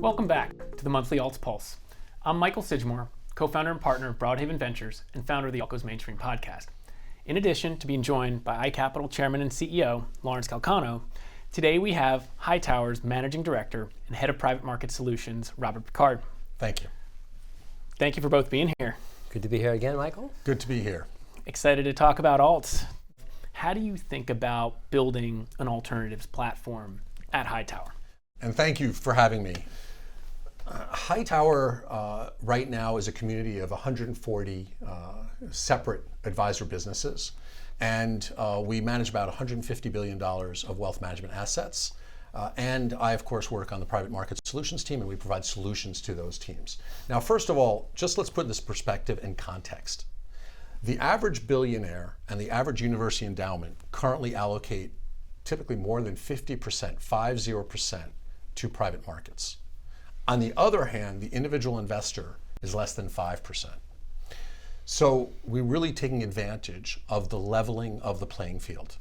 Welcome back to the Monthly Alts Pulse. I'm Michael Sidgmore, co-founder and partner of Broadhaven Ventures and founder of the Alt Mainstream podcast. In addition to being joined by iCapital Chairman and CEO Lawrence Calcano, today we have Hightower's Managing Director and Head of Private Market Solutions, Robert Picard. Thank you. Thank you for both being here. Good to be here again, Michael. Good to be here. Excited to talk about alts. How do you think about building an alternatives platform at Hightower? And thank you for having me. Hightower right now is a community of 140 separate advisor businesses, and we manage about $150 billion of wealth management assets. And I, of course, work on the private market solutions team, and we provide solutions to those teams. Now, first of all, just let's put this perspective in context. The average billionaire and the average university endowment currently allocate typically more than 50%, 50%, to private markets. On the other hand, the individual investor is less than 5%. So we're really taking advantage of the leveling of the playing field.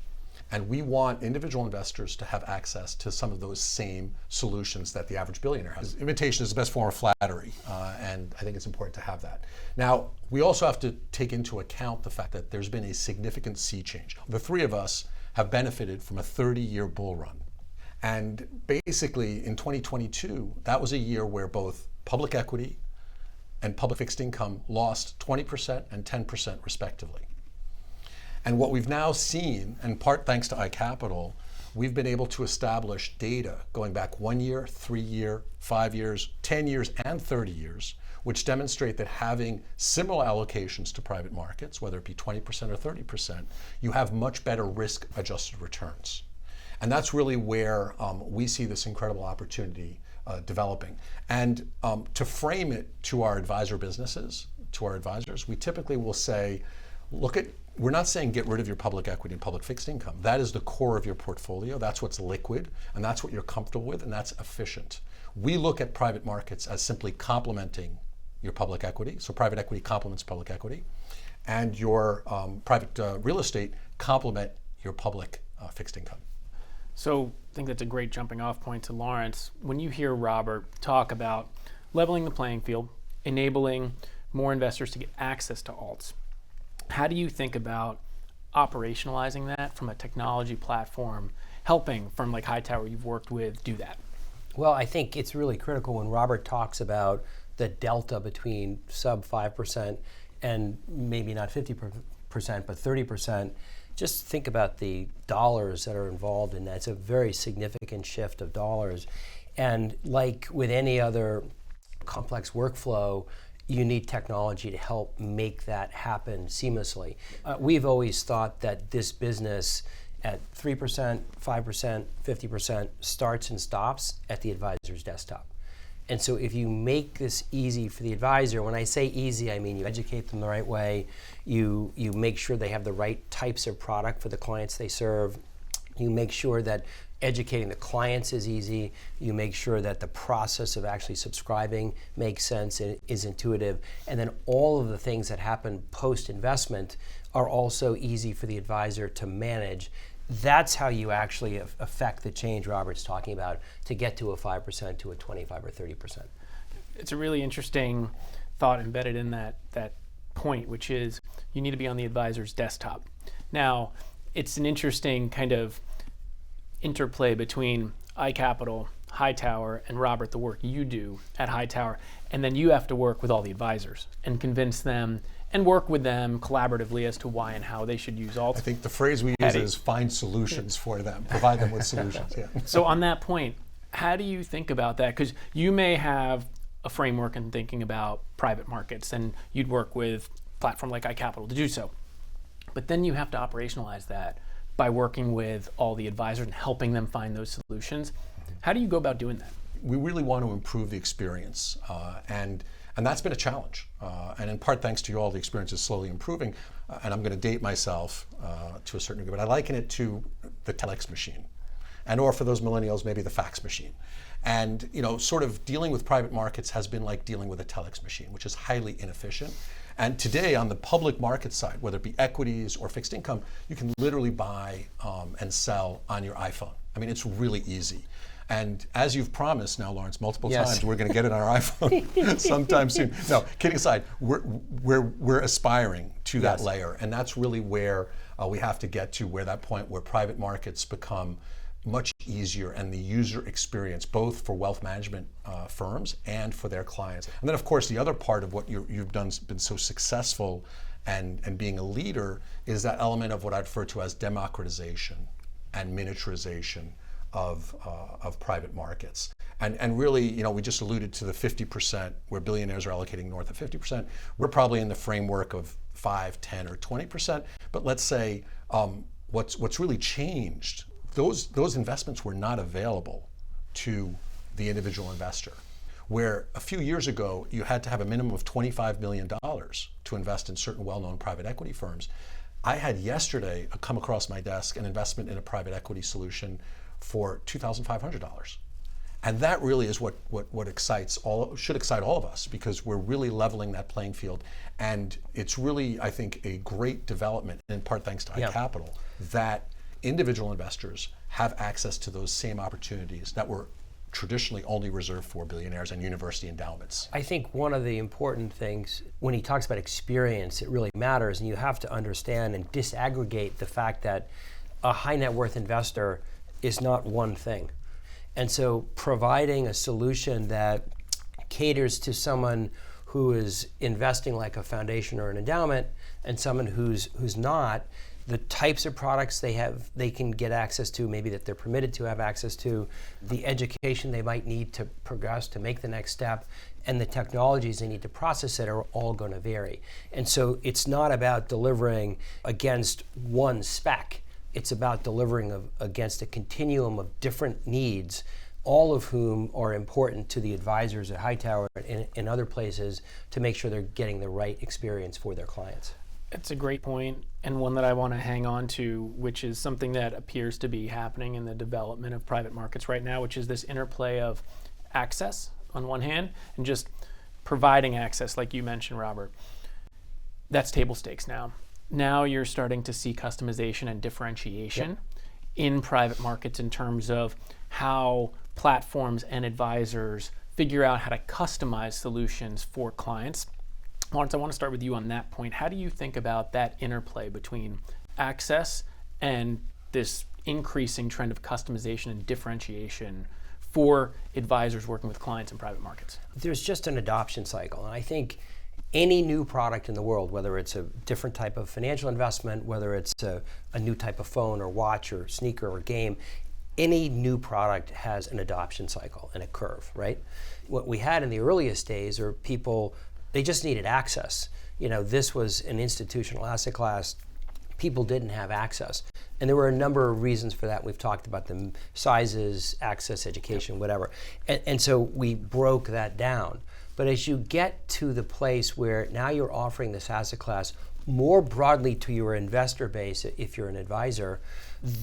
And we want individual investors to have access to some of those same solutions that the average billionaire has. Imitation is the best form of flattery, and I think it's important to have that. Now, we also have to take into account the fact that there's been a significant sea change. The three of us have benefited from a 30-year bull run. And basically, in 2022, that was a year where both public equity and public fixed income lost 20% and 10% respectively. And what we've now seen, in part thanks to iCapital, we've been able to establish data going back 1 year, 3 year, 5 years, 10 years, and 30 years, which demonstrate that having similar allocations to private markets, whether it be 20% or 30%, you have much better risk-adjusted returns. And that's really where we see this incredible opportunity developing. And to frame it to our advisor businesses, to our advisors, we typically will say, we're not saying get rid of your public equity and public fixed income. That is the core of your portfolio. That's what's liquid, and that's what you're comfortable with, and that's efficient. We look at private markets as simply complementing your public equity. So private equity complements public equity, and your private real estate complement your public fixed income. So I think that's a great jumping off point to Lawrence. When you hear Robert talk about leveling the playing field, enabling more investors to get access to alts, how do you think about operationalizing that from a technology platform, helping firm like Hightower you've worked with do that? Well, I think it's really critical when Robert talks about the delta between sub 5% and maybe not 50%, but 30%. Just think about the dollars that are involved in that. It's a very significant shift of dollars. And like with any other complex workflow, you need technology to help make that happen seamlessly. We've always thought that this business at 3%, 5%, 50% starts and stops at the advisor's desktop. And so if you make this easy for the advisor, when I say easy, I mean you educate them the right way, you make sure they have the right types of product for the clients they serve, you make sure that educating the clients is easy, you make sure that the process of actually subscribing makes sense and is intuitive, and then all of the things that happen post-investment are also easy for the advisor to manage. That's how you actually affect the change Robert's talking about to get to a 5% to a 25 or 30%. It's a really interesting thought embedded in that point, which is you need to be on the advisor's desktop. Now, it's an interesting kind of interplay between iCapital, Hightower, and Robert, the work you do at Hightower, and then you have to work with all the advisors and convince them and work with them collaboratively as to why and how they should use alts. I think the phrase we use is find solutions for them, provide them with solutions. Yeah. So on that point, how do you think about that? Because you may have a framework in thinking about private markets, and you'd work with a platform like iCapital to do so. But then you have to operationalize that by working with all the advisors and helping them find those solutions. How do you go about doing that? We really want to improve the experience, and that's been a challenge. And in part thanks to you all, the experience is slowly improving. And I'm going to date myself to a certain degree, but I liken it to the telex machine, and or for those millennials, maybe the fax machine. And sort of dealing with private markets has been like dealing with a telex machine, which is highly inefficient. And today on the public market side, whether it be equities or fixed income, you can literally buy and sell on your iPhone. I mean, it's really easy. And as you've promised now, Lawrence, multiple Yes. times, we're going to get it on our iPhone sometime soon. No, kidding aside, we're aspiring to that layer, and that's really where we have to get to, where that point where private markets become much easier, and the user experience, both for wealth management firms and for their clients. And then, of course, the other part of what you've done been so successful and being a leader is that element of what I refer to as democratization and miniaturization of private markets. And really, we just alluded to the 50% where billionaires are allocating north of 50%. We're probably in the framework of 5, 10, or 20%. But let's say what's really changed, those investments were not available to the individual investor. Where a few years ago, you had to have a minimum of $25 million to invest in certain well-known private equity firms. I had yesterday come across my desk an investment in a private equity solution for $2,500. And that really is what should excite all of us, because we're really leveling that playing field. And it's really, I think, a great development, in part thanks to iCapital, that individual investors have access to those same opportunities that were traditionally only reserved for billionaires and university endowments. I think one of the important things when he talks about experience, it really matters, and you have to understand and disaggregate the fact that a high net worth investor is not one thing. And so providing a solution that caters to someone who is investing like a foundation or an endowment, and someone who's not, the types of products they can get access to, maybe that they're permitted to have access to, the education they might need to progress to make the next step, and the technologies they need to process it are all going to vary. And so it's not about delivering against one spec. It's about delivering against a continuum of different needs, all of whom are important to the advisors at Hightower and in other places to make sure they're getting the right experience for their clients. It's a great point, and one that I want to hang on to, which is something that appears to be happening in the development of private markets right now, which is this interplay of access on one hand and just providing access, like you mentioned, Robert. That's table stakes now. Now you're starting to see customization and differentiation in private markets in terms of how platforms and advisors figure out how to customize solutions for clients. Lawrence, I want to start with you on that point. How do you think about that interplay between access and this increasing trend of customization and differentiation for advisors working with clients in private markets? There's just an adoption cycle. And I think any new product in the world, whether it's a different type of financial investment, whether it's a new type of phone or watch or sneaker or game, any new product has an adoption cycle and a curve, right? What we had in the earliest days are people, they just needed access. This was an institutional asset class. People didn't have access. And there were a number of reasons for that. We've talked about them: sizes, access, education, whatever. And so we broke that down. But as you get to the place where now you're offering this asset class more broadly to your investor base, if you're an advisor,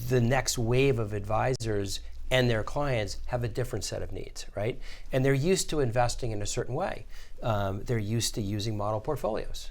the next wave of advisors and their clients have a different set of needs, right? And they're used to investing in a certain way. They're used to using model portfolios.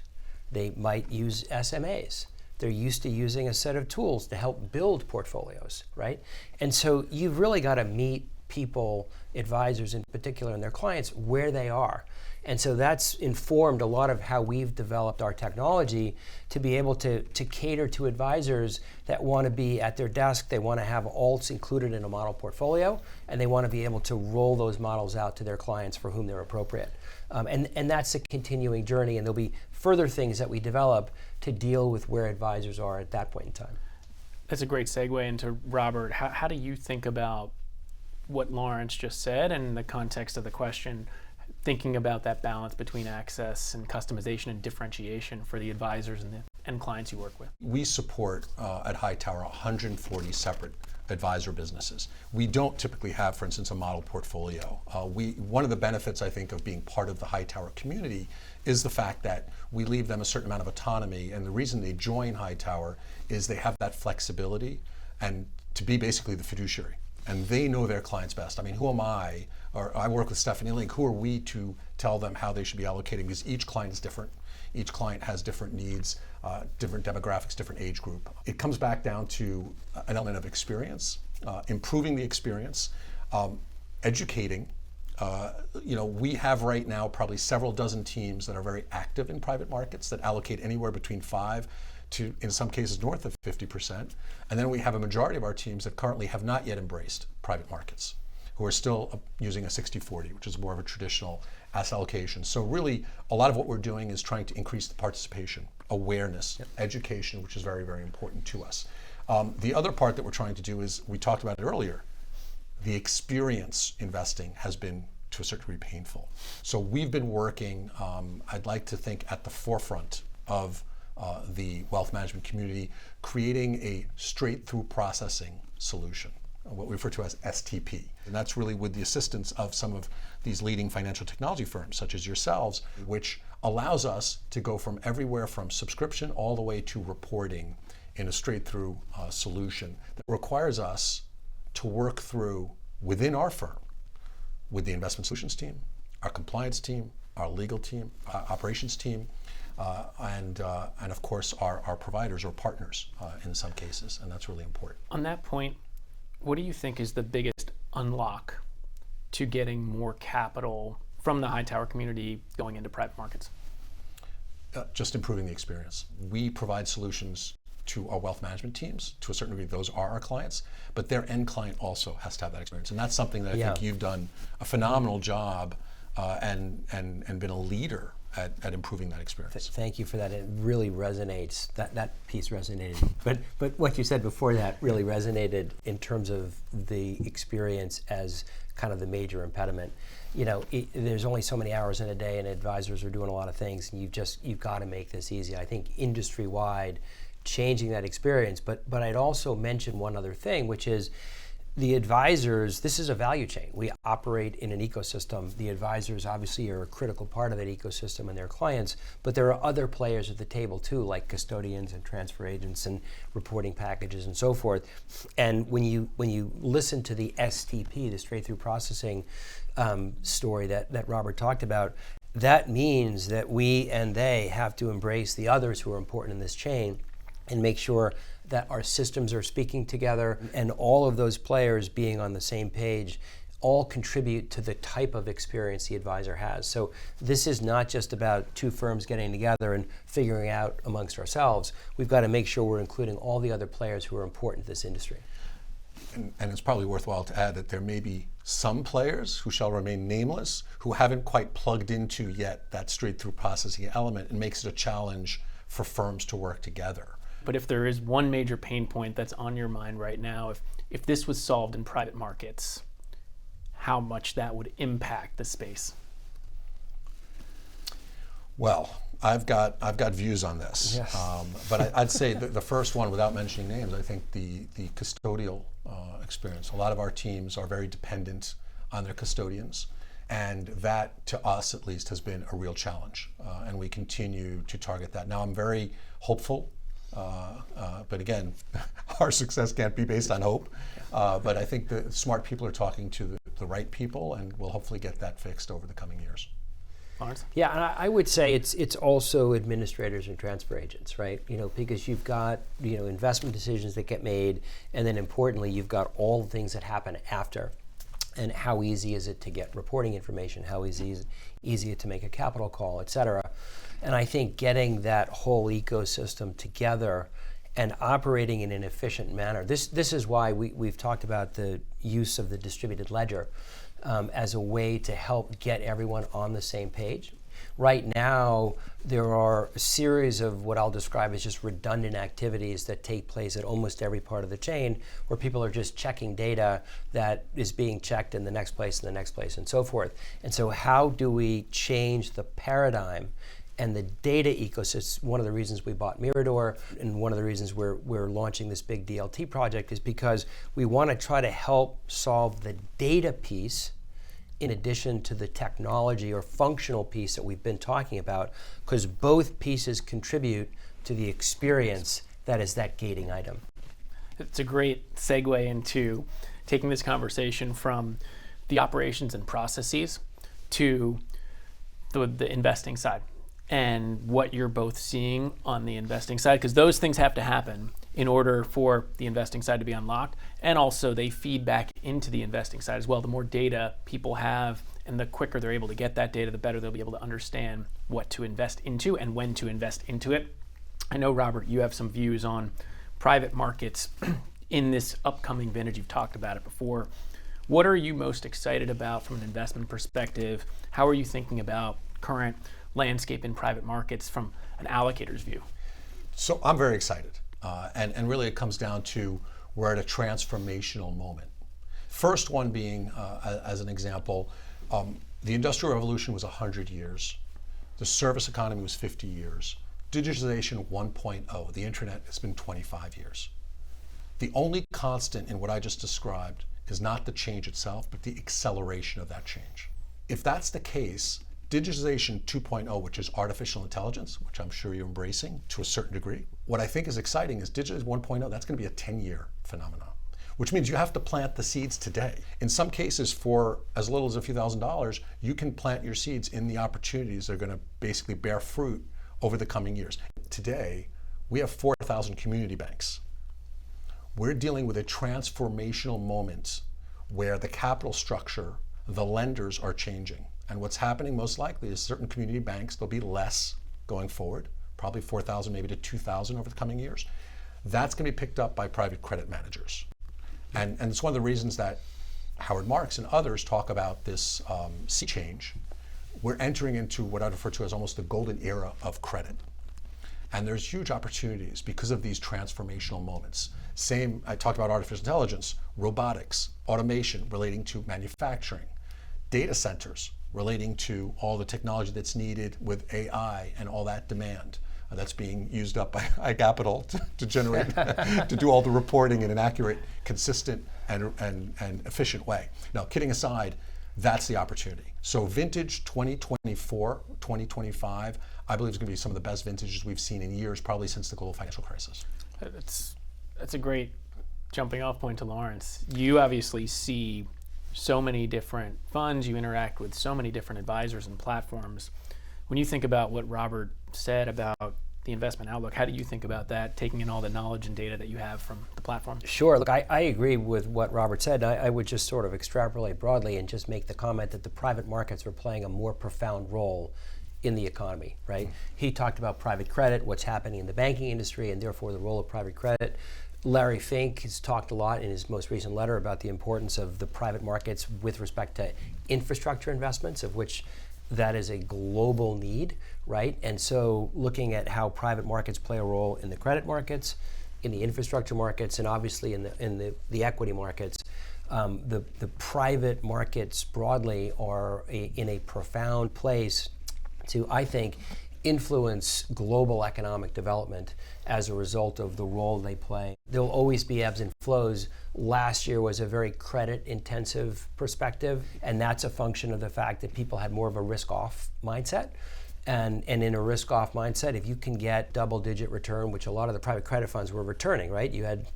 They might use SMAs. They're used to using a set of tools to help build portfolios, right? And so you've really got to meet people, advisors in particular, and their clients where they are. And so that's informed a lot of how we've developed our technology to be able to cater to advisors that want to be at their desk, they want to have alts included in a model portfolio, and they want to be able to roll those models out to their clients for whom they're appropriate. And that's a continuing journey, and there'll be further things that we develop to deal with where advisors are at that point in time. That's a great segue into Robert. How do you think about what Lawrence just said and in the context of the question, thinking about that balance between access and customization and differentiation for the advisors and clients you work with? We support at Hightower 140 separate advisor businesses. We don't typically have, for instance, a model portfolio. One of the benefits, I think, of being part of the Hightower community is the fact that we leave them a certain amount of autonomy, and the reason they join Hightower is they have that flexibility and to be basically the fiduciary. And they know their clients best. I mean, who am I? Or I work with Stephanie Link. Who are we to tell them how they should be allocating? Because each client is different. Each client has different needs, different demographics, different age group. It comes back down to an element of experience improving the experience, educating. We have right now probably several dozen teams that are very active in private markets that allocate anywhere between 5 to, in some cases, north of 50%. And then we have a majority of our teams that currently have not yet embraced private markets, who are still using a 60-40, which is more of a traditional asset allocation. So really, a lot of what we're doing is trying to increase the participation, awareness, education, which is very, very important to us. The other part that we're trying to do is, we talked about it earlier, the experience investing has been, to a certain degree, painful. So we've been working, I'd like to think, at the forefront of the wealth management community, creating a straight-through processing solution, what we refer to as STP. And that's really with the assistance of some of these leading financial technology firms, such as yourselves, which allows us to go from everywhere from subscription all the way to reporting in a straight-through solution that requires us to work through within our firm with the investment solutions team, our compliance team, our legal team, our operations team, and of course our providers or partners in some cases, and that's really important. On that point, what do you think is the biggest unlock to getting more capital from the Hightower community going into private markets? Just improving the experience. We provide solutions to our wealth management teams. To a certain degree, those are our clients, but their end client also has to have that experience. And that's something that I think you've done a phenomenal job and been a leader at improving that experience. Thank you for that. It really resonates. That piece resonated. But what you said before that really resonated in terms of the experience as kind of the major impediment. There's only so many hours in a day, and advisors are doing a lot of things, and you've got to make this easy. I think industry-wide, changing that experience. But I'd also mention one other thing, which is the advisors, this is a value chain. We operate in an ecosystem. The advisors obviously are a critical part of that ecosystem and their clients, but there are other players at the table too, like custodians and transfer agents and reporting packages and so forth. And when you listen to the STP, the straight-through processing story that Robert talked about, that means that we and they have to embrace the others who are important in this chain and make sure that our systems are speaking together, and all of those players being on the same page all contribute to the type of experience the advisor has. So this is not just about two firms getting together and figuring out amongst ourselves. We've got to make sure we're including all the other players who are important to this industry. And it's probably worthwhile to add that there may be some players who shall remain nameless who haven't quite plugged into yet that straight-through processing element, and makes it a challenge for firms to work together. But if there is one major pain point that's on your mind right now, if this was solved in private markets, how much that would impact the space? Well, I've got views on this, yes. But I'd say the first one, without mentioning names, I think the custodial experience. A lot of our teams are very dependent on their custodians, and that, to us at least, has been a real challenge, and we continue to target that. Now, I'm very hopeful. But again, our success can't be based on hope. But I think the smart people are talking to the right people, and we'll hopefully get that fixed over the coming years. Lawrence? Yeah, and I would say it's also administrators and transfer agents, right? Because you've got investment decisions that get made, and then importantly, you've got all the things that happen after. And how easy is it to get reporting information? How easy is it to make a capital call, et cetera? And I think getting that whole ecosystem together and operating in an efficient manner. This is why we've talked about the use of the distributed ledger as a way to help get everyone on the same page. Right now, there are a series of what I'll describe as just redundant activities that take place at almost every part of the chain, where people are just checking data that is being checked in the next place and the next place and so forth. And so how do we change the paradigm and the data ecosystem? One of the reasons we bought Mirador, and one of the reasons we're launching this big DLT project, is because we want to try to help solve the data piece in addition to the technology or functional piece that we've been talking about, because both pieces contribute to the experience that is that gating item. It's a great segue into taking this conversation from the operations and processes to the investing side, and what you're both seeing on the investing side, because those things have to happen in order for the investing side to be unlocked. And also they feed back into the investing side as well. The more data people have and the quicker they're able to get that data, the better they'll be able to understand what to invest into and when to invest into it. I know, Robert, you have some views on private markets in this upcoming vintage. You've talked about it before. What are you most excited about from an investment perspective? How are you thinking about current landscape in private markets from an allocator's view? So I'm very excited. And really it comes down to we're at a transformational moment. First one being, as an example, the Industrial Revolution was 100 years. The service economy was 50 years. Digitization 1.0, the internet, has been 25 years. The only constant in what I just described is not the change itself, but the acceleration of that change. If that's the case, digitization 2.0, which is artificial intelligence, which I'm sure you're embracing to a certain degree, what I think is exciting is digitization 1.0, that's going to be a 10-year phenomenon, which means you have to plant the seeds today. In some cases, for as little as a few $1,000s, you can plant your seeds in the opportunities that are going to basically bear fruit over the coming years. Today, we have 4,000 community banks. We're dealing with a transformational moment where the capital structure, the lenders are changing. And what's happening most likely is certain community banks, there'll be less going forward, probably 4,000 maybe to 2,000 over the coming years. That's going to be picked up by private credit managers. And it's one of the reasons that Howard Marks and others talk about this sea change. We're entering into what I refer to as almost the golden era of credit. And there's huge opportunities because of these transformational moments. Same, I talked about artificial intelligence, robotics, automation relating to manufacturing, data centers relating to all the technology that's needed with AI and all that demand that's being used up by iCapital to generate, to do all the reporting in an accurate, consistent, and efficient way. Now, kidding aside, that's the opportunity. So vintage 2024, 2025, I believe is going to be some of the best vintages we've seen in years, probably since the global financial crisis. That's a great jumping off point to Lawrence. You obviously see so many different funds, you interact with so many different advisors and platforms. When you think about what Robert said about the investment outlook, how do you think about that, taking in all the knowledge and data that you have from the platform? Sure. Look, I agree with what Robert said. I would just sort of extrapolate broadly and just make the comment that the private markets are playing a more profound role in the economy, right? He talked about private credit, what's happening in the banking industry, and therefore the role of private credit. Larry Fink has talked a lot in his most recent letter about the importance of the private markets with respect to infrastructure investments, of which that is a global need, right? And so looking at how private markets play a role in the credit markets, in the infrastructure markets, and obviously in the equity markets, the private markets broadly are in a profound place to, I think, influence global economic development as a result of the role they play. There'll always be ebbs and flows. Last year was a very credit-intensive perspective, and that's a function of the fact that people had more of a risk-off mindset. And in a risk-off mindset, if you can get double-digit return, which a lot of the private credit funds were returning, right? You had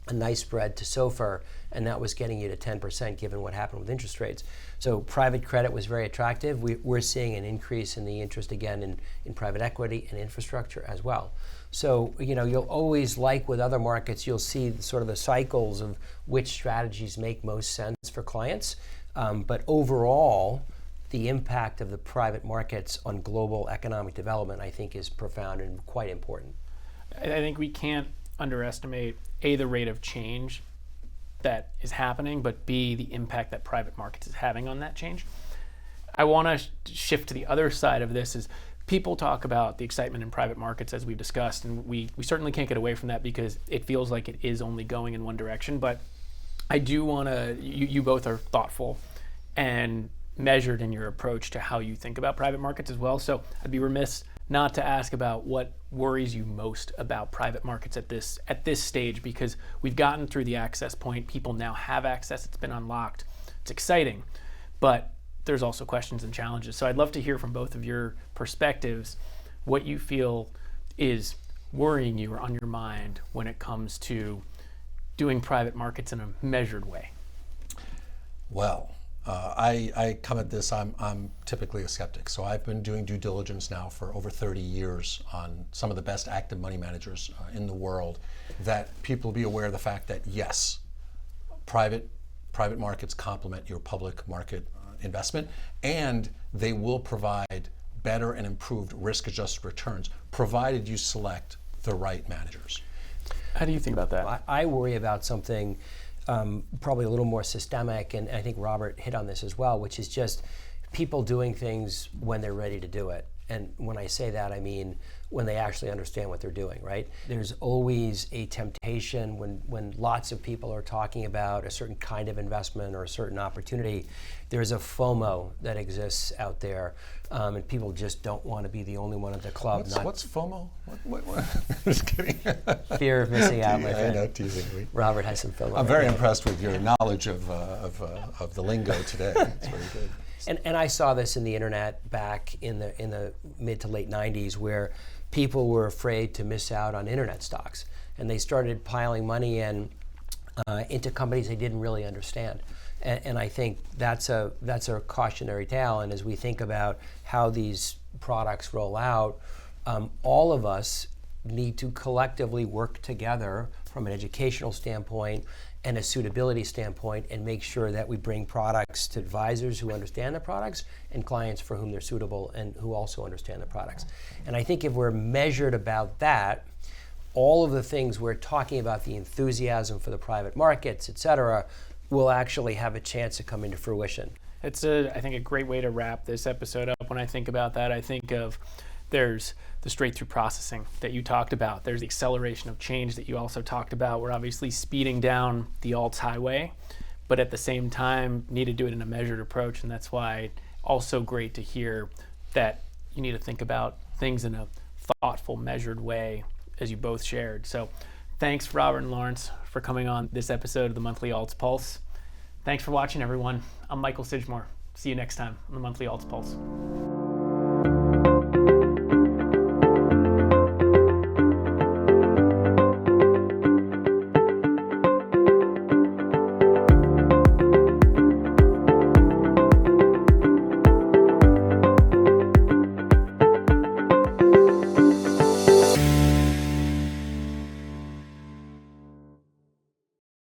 a nice spread to SOFR, and that was getting you to 10% given what happened with interest rates. So private credit was very attractive. We're seeing an increase in the interest again in private equity and infrastructure as well. So, you'll always, like with other markets, you'll see sort of the cycles of which strategies make most sense for clients. But overall, the impact of the private markets on global economic development, I think, is profound and quite important. I think we can't underestimate, A, the rate of change that is happening, but B, the impact that private markets is having on that change. I want to shift to the other side of this. Is people talk about the excitement in private markets, as we've discussed, and we certainly can't get away from that because it feels like it is only going in one direction. But I do want to, you both are thoughtful and measured in your approach to how you think about private markets as well. So I'd be remiss not to ask about what worries you most about private markets at this stage, because we've gotten through the access point. People now have access. It's been unlocked. It's exciting, but there's also questions and challenges. So I'd love to hear from both of your perspectives what you feel is worrying you or on your mind when it comes to doing private markets in a measured way. Well, I come at this, I'm typically a skeptic. So I've been doing due diligence now for over 30 years on some of the best active money managers in the world, that people be aware of the fact that yes, private markets complement your public market investment, and they will provide better and improved risk-adjusted returns, provided you select the right managers. How do you think about that? I worry about something probably a little more systemic, and I think Robert hit on this as well, which is just people doing things when they're ready to do it. And when I say that, I mean when they actually understand what they're doing, right? There's always a temptation when lots of people are talking about a certain kind of investment or a certain opportunity, there's a FOMO that exists out there, and people just don't want to be the only one at the club. What's FOMO? What? Just kidding. Fear of missing out, my friend. I know, teasing. Robert has some FOMO. I'm very impressed with your knowledge of the lingo today. It's very good. And I saw this in the internet back in the mid to late 90s, where people were afraid to miss out on internet stocks, and they started piling money in into companies they didn't really understand. And I think that's a cautionary tale. And as we think about how these products roll out, all of us need to collectively work together from an educational standpoint and a suitability standpoint, and make sure that we bring products to advisors who understand the products and clients for whom they're suitable and who also understand the products. And I think if we're measured about that, all of the things we're talking about, the enthusiasm for the private markets, et cetera, will actually have a chance to come into fruition. It's I think a great way to wrap this episode up. When I think about that, I think of there's the straight-through processing that you talked about. There's the acceleration of change that you also talked about. We're obviously speeding down the alts highway, but at the same time need to do it in a measured approach, and that's why also great to hear that you need to think about things in a thoughtful, measured way, as you both shared. So thanks, Robert and Lawrence, for coming on this episode of the Monthly Alts Pulse. Thanks for watching, everyone. I'm Michael Sidgmore. See you next time on the Monthly Alts Pulse.